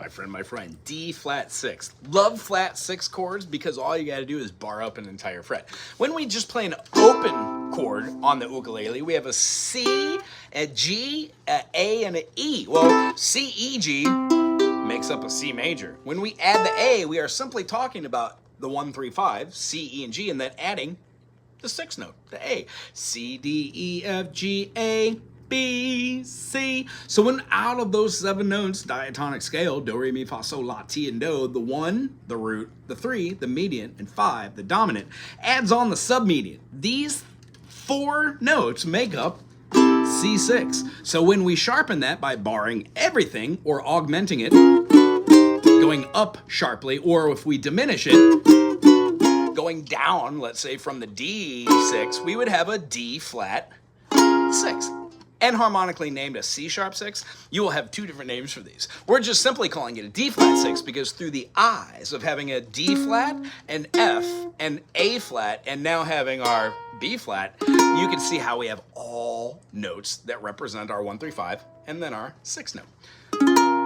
my friend, D flat 6. Love flat 6 chords because all you gotta do is bar up an entire fret. When we just play an open chord on the ukulele, we have a C, a G, a A, and an E. Well, C, E, G makes up a C major. When we add the A, we are simply talking about the 1, 3, 5, C, E, and G, and then adding the 6th note, the A. C, D, E, F, G, A, B, C. So when out of those 7 notes, diatonic scale, do, re, mi, fa, sol, la, ti, and do, the 1, the root, the 3, the median, and 5, the dominant, adds on the submedian. These 4 notes make up C6. So when we sharpen that by barring everything or augmenting it, going up sharply, or if we diminish it, going down, let's say from the D6, we would have a D flat 6. And harmonically named a C sharp 6, you will have 2 different names for these. We're just simply calling it a D flat 6 because through the eyes of having a D flat, an F, an A flat, and now having our B flat, you can see how we have all notes that represent our 1, 3, 5, and then our 6th note.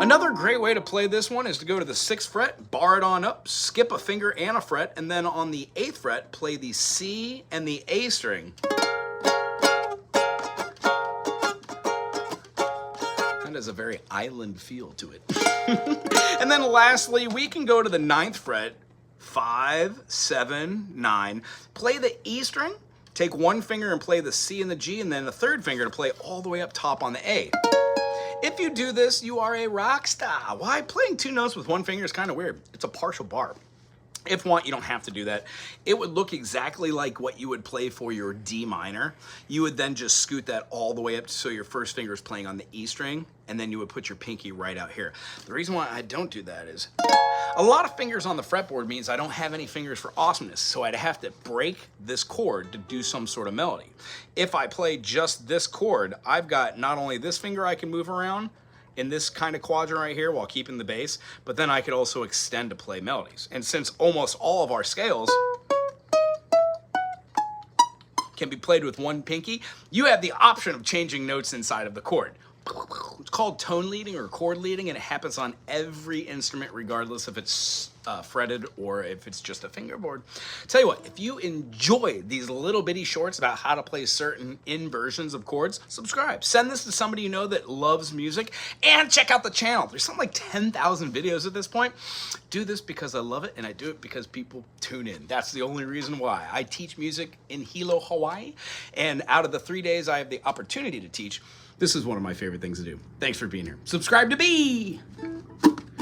Another great way to play this one is to go to the 6th fret, bar it on up, skip a finger and a fret, and then on the 8th fret, play the C and the A string. That has a very island feel to it. And then lastly, we can go to the 9th fret, 5, 7, 9, play the E string, take 1 finger and play the C and the G, and then the 3rd finger to play all the way up top on the A. If you do this, you are a rock star. Why? Playing 2 notes with 1 finger is kind of weird. It's a partial bar. If you want, you don't have to do that. It would look exactly like what you would play for your D minor. You would then just scoot that all the way up so your first finger is playing on the E string, and then you would put your pinky right out here. The reason why I don't do that is a lot of fingers on the fretboard means I don't have any fingers for awesomeness, so I'd have to break this chord to do some sort of melody. If I play just this chord, I've got not only this finger I can move around in this kind of quadrant right here while keeping the bass, but then I could also extend to play melodies. And since almost all of our scales can be played with 1 pinky, you have the option of changing notes inside of the chord. It's called tone leading or chord leading, and it happens on every instrument regardless if it's fretted or if it's just a fingerboard. Tell you what, if you enjoy these little bitty shorts about how to play certain inversions of chords, subscribe. Send this to somebody you know that loves music, and check out the channel. There's something like 10,000 videos at this point. Do this because I love it, and I do it because people tune in. That's the only reason why. I teach music in Hilo, Hawaii, and out of the 3 days I have the opportunity to teach, this is one of my favorite things to do. Thanks for being here. Subscribe to be.